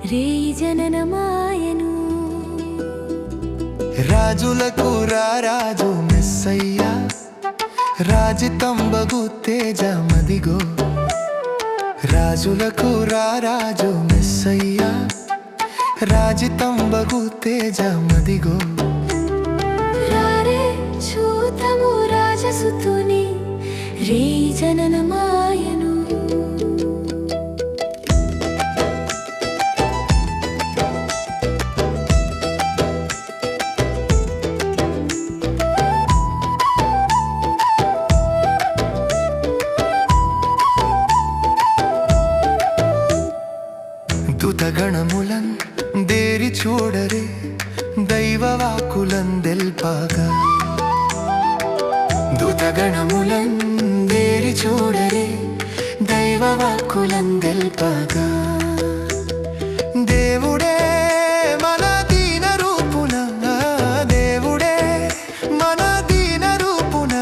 రేయి జననమాయను రాజులకు రారాజు మెస్సయ్యా రాజితంబగు తేజమదిగో రాజులకు రారాజు మెస్సయ్యా రాజితంబగు తేజమదిగో రారే చూతము రాజసుతుని రేయి జననమాయను దూతగణములన్ దేరి చూడరే దైవవాకులన్ దెల్పాగా దూతగణములన్ దేరి చూడరే దైవవాకులన్ దెల్పాగా దేవుడే మన దీన రూపున దేవుడే మన దీన రూపున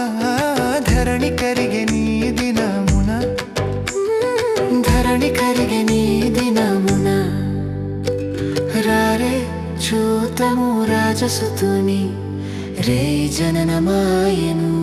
ధరణి కరిగే నీ దినమున ధరణి కరిగే నీ దినమున రారే చూతము రాజసుతుని రేయి జననమాయను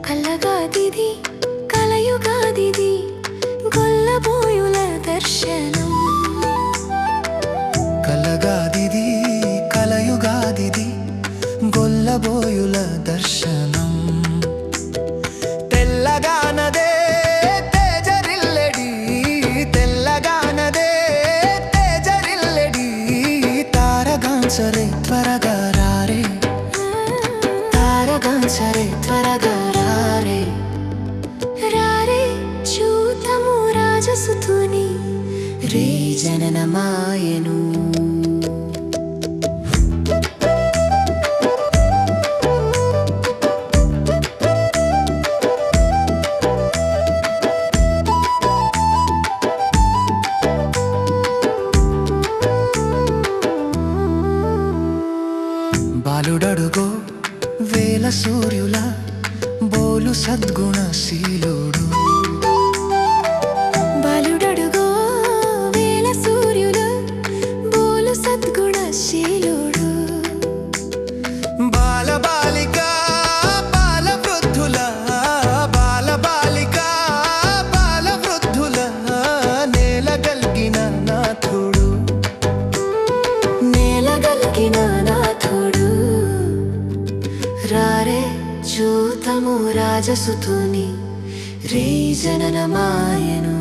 కలగాదిది కలయుగాదిది గొల్లబోయుల దర్శనం కలగాదిది కలయుగాదిది గొల్లబోయుల దర్శనం తెల్లగానదే తేజరిల్లెడి తెల్లగానదే తేజరిల్లెడి తారగాంచరే త్వరగా రారే తారగాంచరే త్వరగా రారే రారే చూతము రాజసుతుని రేయి జననమాయను బాలుడడుగో వేల సూర్యుల బోలు సద్గుణశీలుడు బాలుడడుగో వేల సూర్యులు బోలు సద్గుణశీలుడు బాలబాలిక బాలవృద్ధుల బాలబాలిక బాలవృద్ధుల నేలగల్గిన నాథుడు నేలగలిగిన నాథుడు రారే చూతము రాజసుతుని రేయి జననమాయను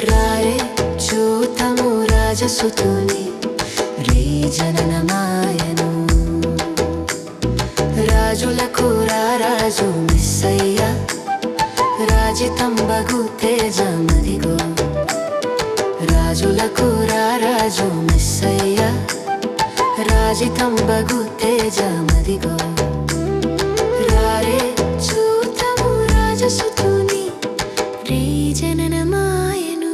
రారే చూతము రాజసుతుని రేయి జననమాయను రాజులకు రారాజు మెస్సయ్యా రాజితంబగు తేజమదిగో రాజులకు రారాజు మెస్సయ్యా రాజితంబగు తేజమదిగో రారే చూతము రాజసుతుని రేయి జననమాయను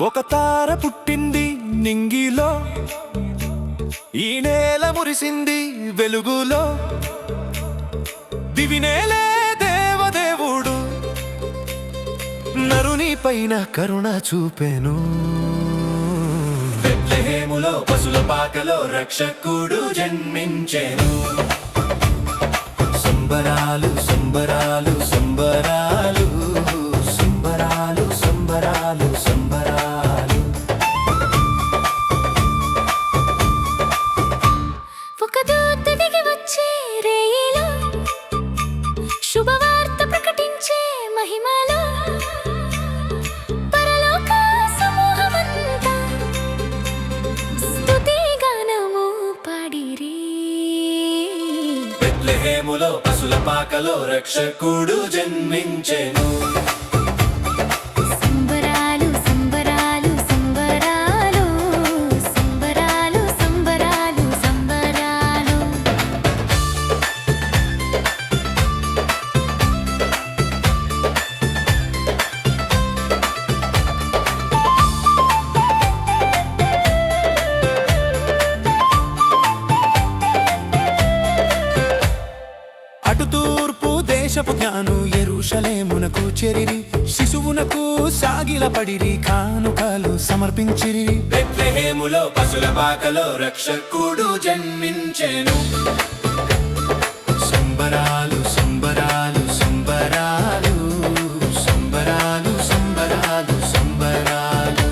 ఒక తార పుట్టింది నింగిలో ఈ నేల మురిసింది వెలుగులో దివినేలే దేవదేవుడు నరుని పైన కరుణ చూపెను బెత్లెహేములో పశుల పాకలో రక్షకుడు జన్మించెను సంబరాలు సంబరాలు సంబరాలు సంబరాలు సంబరాలు సంబరాలు ఒక దూత దిగి వచ్చే రేయి బెత్లెహేములో పశుల పాకలో రక్షకుడు జన్మించెను. సంబరాలు సంబరాలు సంబరాలు సంబరాలు సంబరాలు సంబరాలు. అటు తూర్పు దేశపు జ్ఞాను యెరూషలేమునకు చేరిరి, శిశువునకు సాగిలపడిరి, కానుకలు సమర్పించిరి. బెత్లెహేములో పశుల పాకలో రక్షకుడు జన్మించెను. సంబరాలు సంబరాలు సంబరాలు సంబరాలు సంబరాలు సంబరాలు.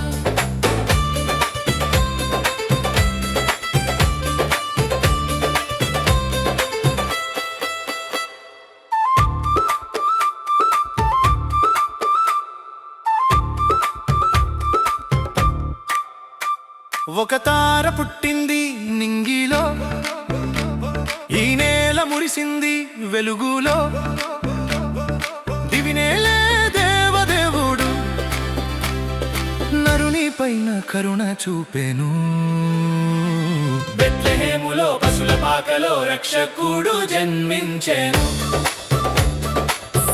ఒక తార పుట్టింది నింగిలో, ఈ నేల మురిసింది వెలుగులో. దివినేలే దేవదేవుడు నరుని పైన కరుణ చూపెను. బెత్లెహేములో పశుల పాకలో రక్షకుడు జన్మించెను.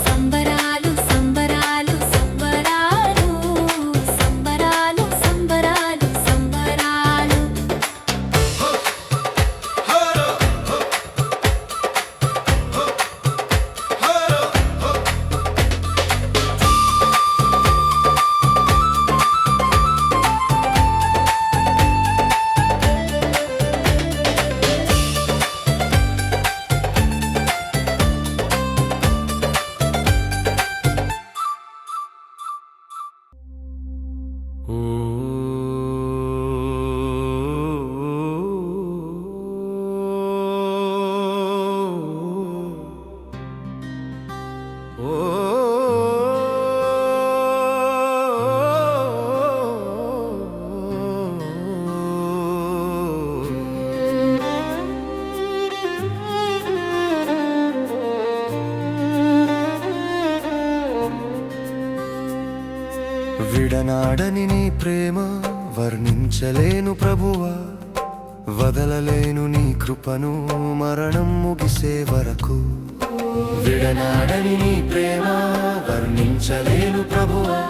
సంబరాలు సంబరాలు సంబరాలు సంబరాలు సంబరాలు సంబరాలు. విడనాడని నీ ప్రేమ వర్ణించలేను ప్రభువా, వదలలేను నీ కృపను మరణం ముగిసే వరకు. విడనాడని నీ ప్రేమ వర్ణించలేను ప్రభువా,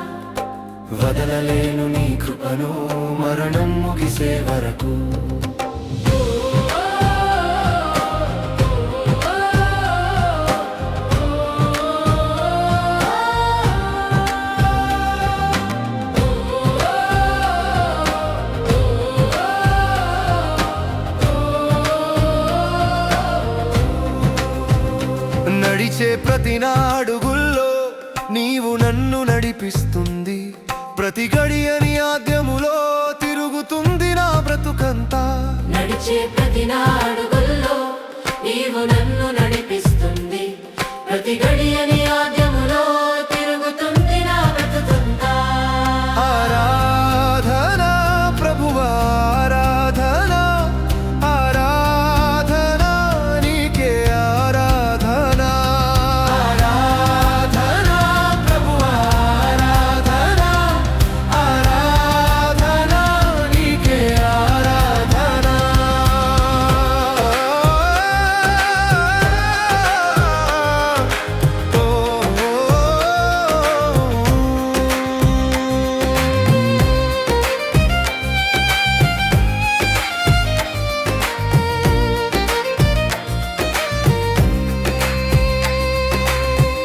వదలలేను నీ కృపను మరణం ముగిసే వరకు. నడిచే ప్రతి నాడుగుల్లో నీవు నన్ను నడిపిస్తుంది, ప్రతి గడియని ఆద్యములో తిరుగుతుంది నా బ్రతుకంతా. నడిచే ప్రతి నాడుగుల్లో నీవు నన్ను నడిపిస్తుంది, ప్రతి గడియని ఆద్యములో తిరుగుతుంది నా బ్రతుకంతా. ఆరాధనా ప్రభువా, ఆరాధనా ఆరాధనా నీకే ఆరాధనా. ఆరాధనా ప్రభువా, ఆరాధనా ఆరాధనా నీకే ఆరాధనా.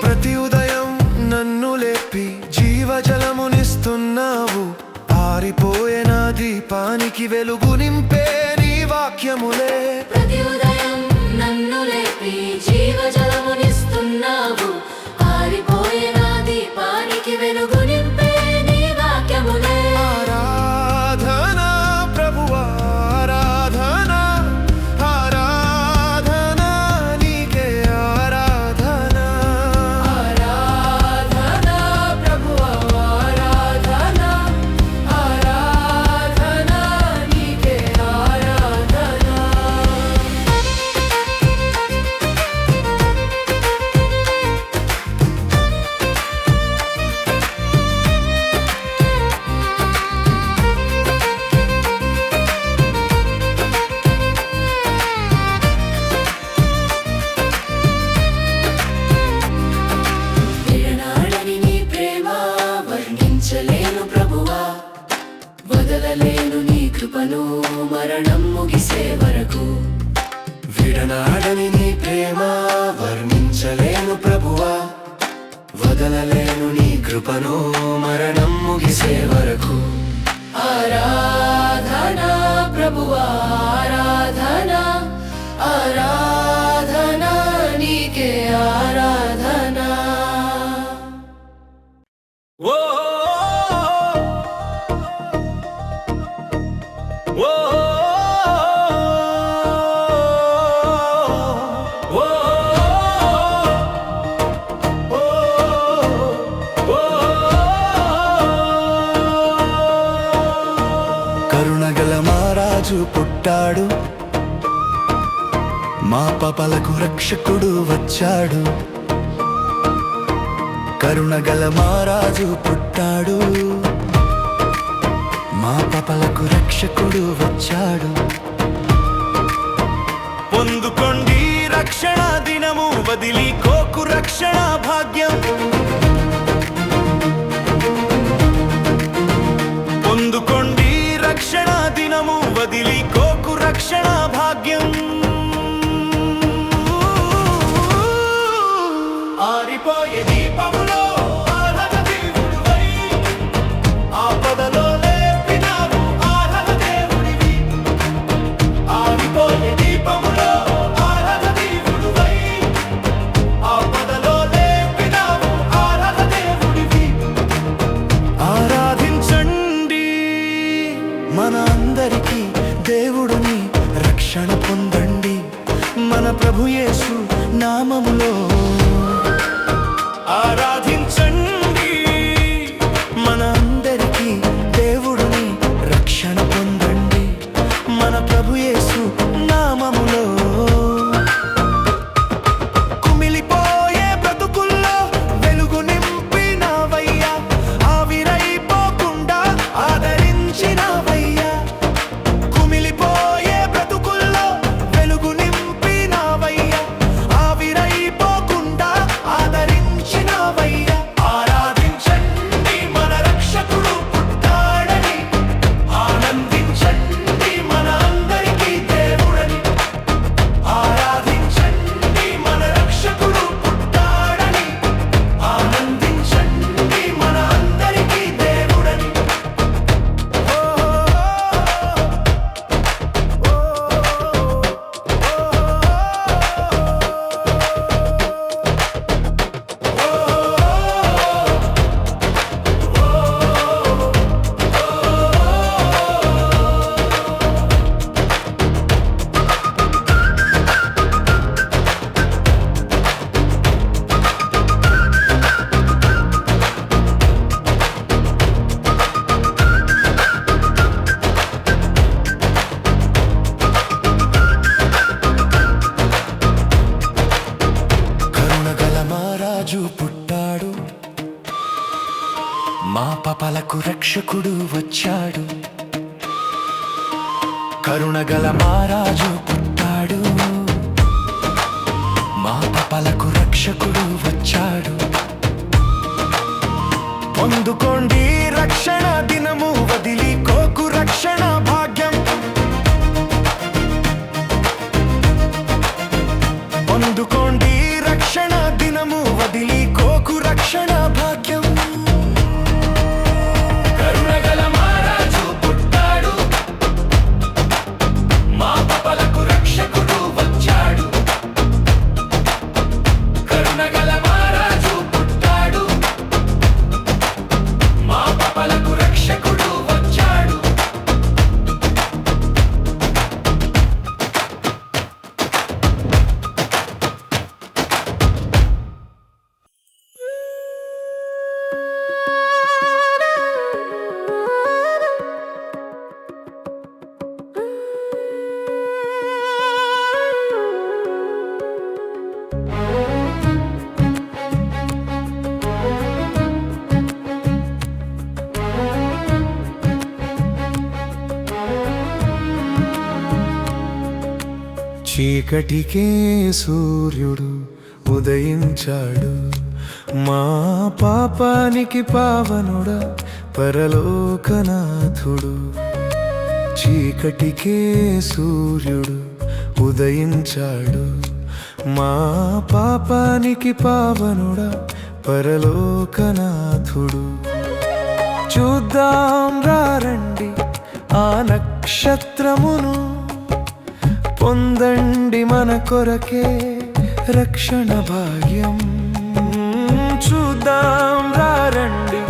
ప్రతి ఉదయం నన్ను లేపి జీవజలమునిస్తున్నావు, ఆరిపోయే నా దీపానికి వెలుగు నింపే నీ వాక్యములే. ప్రతి ఉదయం నన్ను లేపి జీవజలమునిస్తున్నావు, ఆరిపోయే నా దీపానికి వెలుగు నింపే నీ వాక్యములే. ఆరాధనా ప్రభువా, ఆరాధనా ఆరాధనా నీకే ఆరాధనా. ఆరాధనా ప్రభువా, ఆరాధనా ఆరాధనా నీకే ఆరాధనా. కృపను మరణం ముగిసే వరకు. విడనాడని నీ ప్రేమ వర్ణించలేను ప్రభువా, వదలలేను నీ కృపను మరణం ముగిసే వరకు. ఆరాధనా ప్రభువా ఆరాధనా, ఆరాధనా నీకే ఆరాధనా. ఓ ఓ కరుణగల మహారాజు పుట్టాడు, మా పాపాలకు రక్షకుడు వచ్చాడు. కరుణగల మహారాజు పుట్టాడు, మా పాపాలకు రక్షకుడు వచ్చాడు. పొందుకోండి రక్షణ దినము, వదిలికోకు రక్షణ భాగ్యం. పొందుకోండి రక్షణ దినము, వదిలికోకు రక్షణ భాగ్యం. ఆరిపోయే దీపములో ఆరాధన దేవుడివై, ఆపదలో లేపినావు ఆరాధన దేవుడివి. ఆరిపోయే దీపములో ఆరాధన దేవుడివై, ఆపదలో లేపినావు ఆరాధన దేవుడివి. ఆరాధించండి మన అందరికీ దేవుడుని, రక్షణ పొందండి మన ప్రభు యేసు నామములో. ఆరాధించండి మన అందరికీ దేవుడుని, రక్షణ పొందండి మన ప్రభు యేసు నామములో. కుమిలిపోయే బ్రతుకుల్లో వెలుగు నింపినవయ్యా, ఆవిరైపోకుండా ఆదరించినవయ్యా. కుమిలిపోయే బ్రతుకుల్లో వెలుగు నింపినవయ్యా, ఆవిరైపోకుండా ఆదరించినవయ్యా. ఆరాధించండి మన రక్షకుడు పుట్టాడని, ఆనందించండి మన అందరికీ దేవుడని. ఆరాధించండి మన రక్షకుడు పుట్టాడని, ఆనందించండి మన అందరికీ దేవుడని. కరుణగల మహారాజు పుట్టాడు, మా పాపాలకు రక్షకుడు వచ్చాడు. కరుణగల మహారాజు పుట్టాడు, మా పాపాలకు రక్షకుడు వచ్చాడు. పొందుకోండి రక్షణ దినము, వదిలికోకు రక్షణ భాగ్యం. పొందుకోండి రక్షణ దినము, వదిలికోకు రక్షణ భాగ్యం. కరుణగల మహారాజు పుట్టాడు, మా పాపాలకు రక్షకుడు వచ్చాడు. కరుణగల మహారాజు పుట్టాడు, మా పాపాలకు రక్షకుడు వచ్చాడు. చీకటికే సూర్యుడు ఉదయించాడు, మా పాపానికి పావనుడా పరలోకనాథుడు. చీకటికే సూర్యుడు ఉదయించాడు. మా పాపానికి పావనుడా పరలోకనాథుడు. చూద్దాం రండి ఆ నక్షత్రమును, పొందండి మన కొరకే రక్షణ భాగ్యం. చూద్దాం రండి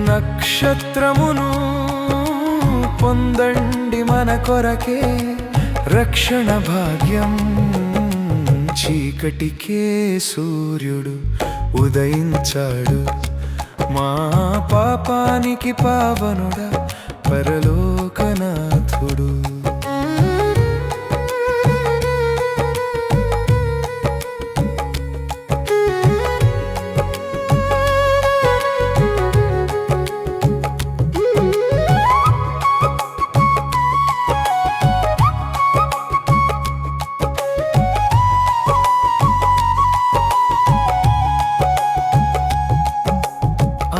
నక్షత్రమును, పొందండి మన కొరకే రక్షణ భాగ్యం. చీకటికే సూర్యుడు ఉదయించాడు. మా పాపానికి పావనుడా పరలోకనాథుడు.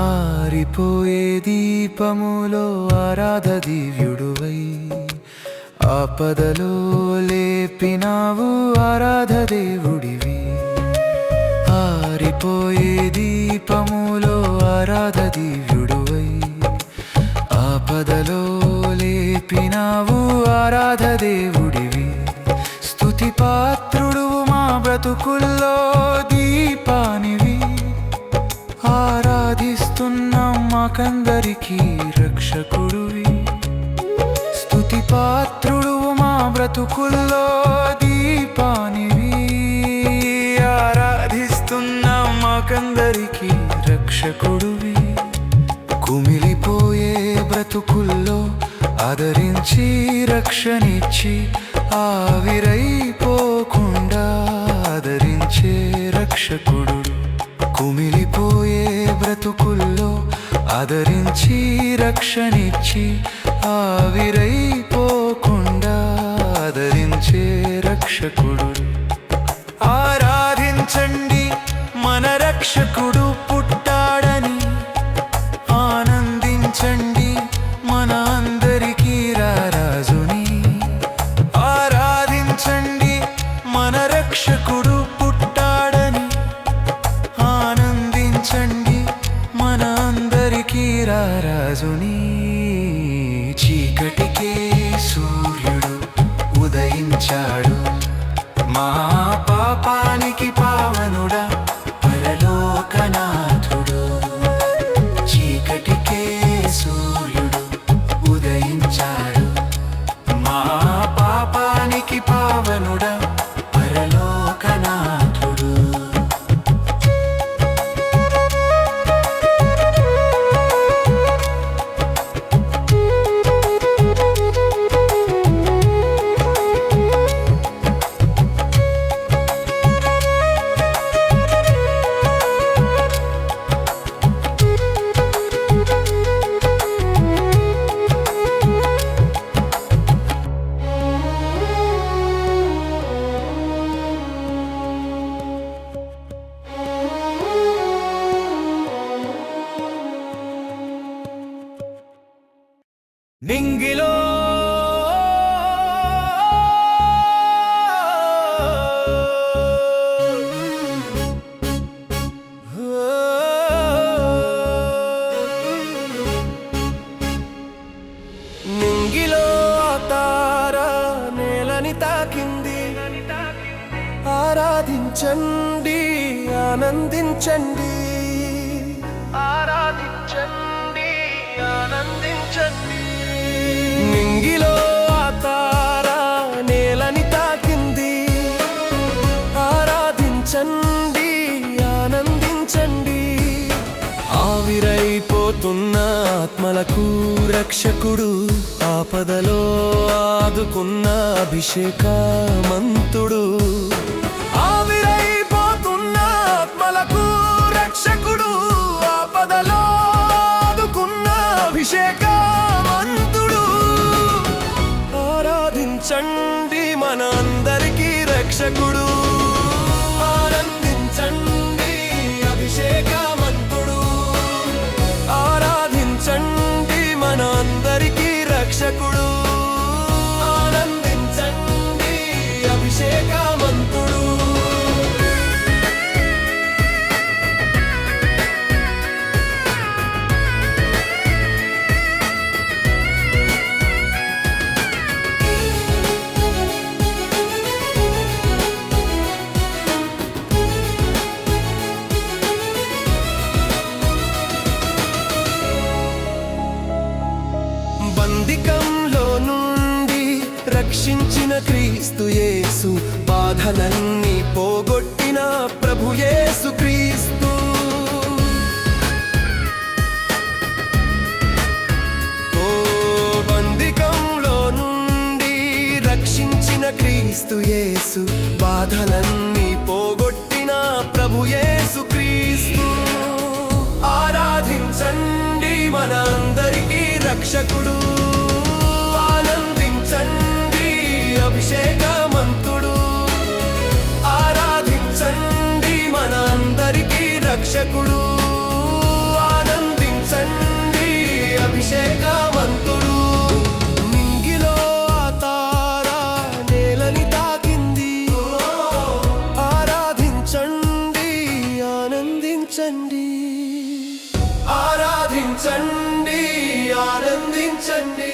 ఆరిపోయే దీపములో ఆరాధ దివ్యుడువై, ఆపదలో లేపినావు ఆరాధ దేవుడివి. ఆరిపోయే దీపములో ఆరాధ దివ్యుడువై, ఆపదలో లేపినావు ఆరాధ దేవుడివి. స్తుతి పాత్రుడు మా బ్రతుకుల్లో దీపానివి. ఆరాధిస్తున్నాం మాకందరికీ రక్షకుడువి. స్తుతి పాత్రుడు మా బ్రతుకుల్లో దీపానివి. ఆరాధిస్తున్నాం మాకందరికీ రక్షకుడువి. కుమిలిపోయే బ్రతుకుల్లో ఆదరించి రక్షణిచ్చి, ఆవిరైపోకుండా ఆదరించే రక్షకుడు. కుమిలిపోయే బ్రతుకుల్లో ఆదరించి రక్షణిచ్చి, ఆవిరైపోకుండా ఆదరించే రక్షకుడు. ఆరాధించండి మన రక్షకుడు పుట్టాడని, ఆనందించండి మన అందరికీ రారాజుని. ఆరాధించండి మన రక్షకుడు పుట్టాడని, ఆనందించండి మన అందరికీ రారాజుని. చీకటికే సూర్యుడు ఉదయించాడు. మా పాపానికి పావనుడా పరలోకనాథుడు. చీకటికే సూర్యుడు ఉదయించాడు. మా పాపానికి పావనుడా పరలోకనాథుడు. నింగిలో నింగిలో తార నేలని తాకింది. ఆరాధించండి ఆనందించండి, ఆరాధించండి ఆనందించండి. నింగిలో ఆ తార నేలని తాకింది. ఆరాధించండి ఆనందించండి. ఆవిరైపోతున్న ఆత్మలకు రక్షకుడు, ఆపదలో ఆదుకున్న అభిషేకమంతుడు. ఆవిరైపోతున్న ఆత్మలకు రక్షకుడు, ఆపదలో ఆదుకున్న అభిషేకమంతుడు. ఆరాధించండి మన అందరికీ రక్షకుడు. ఆనందించండి అభిషేకమంతుడు. ఆరాధించండి మన అందరికీ రక్షకుడు. క్రీస్తు యేసు బాధలన్నీ పోగొట్టిన ప్రభు యేసు క్రీస్తు ఓ బందికంలో నుండి రక్షించిన క్రీస్తు యేసు బాధలన్నీ పోగొట్టిన ప్రభు యేసు క్రీస్తు ఆరాధించండి మన అందరికీ రక్షకుడు ఆనందించండి అభిషేకమంతుడు ఆరాధించండి మన అందరికీ రక్షకుడు ఆనందించండి అభిషేకమంతుడు నింగిలో ఆ తార నేలని తాకింది ఆరాధించండి ఆనందించండి ఆరాధించండి ఆనందించండి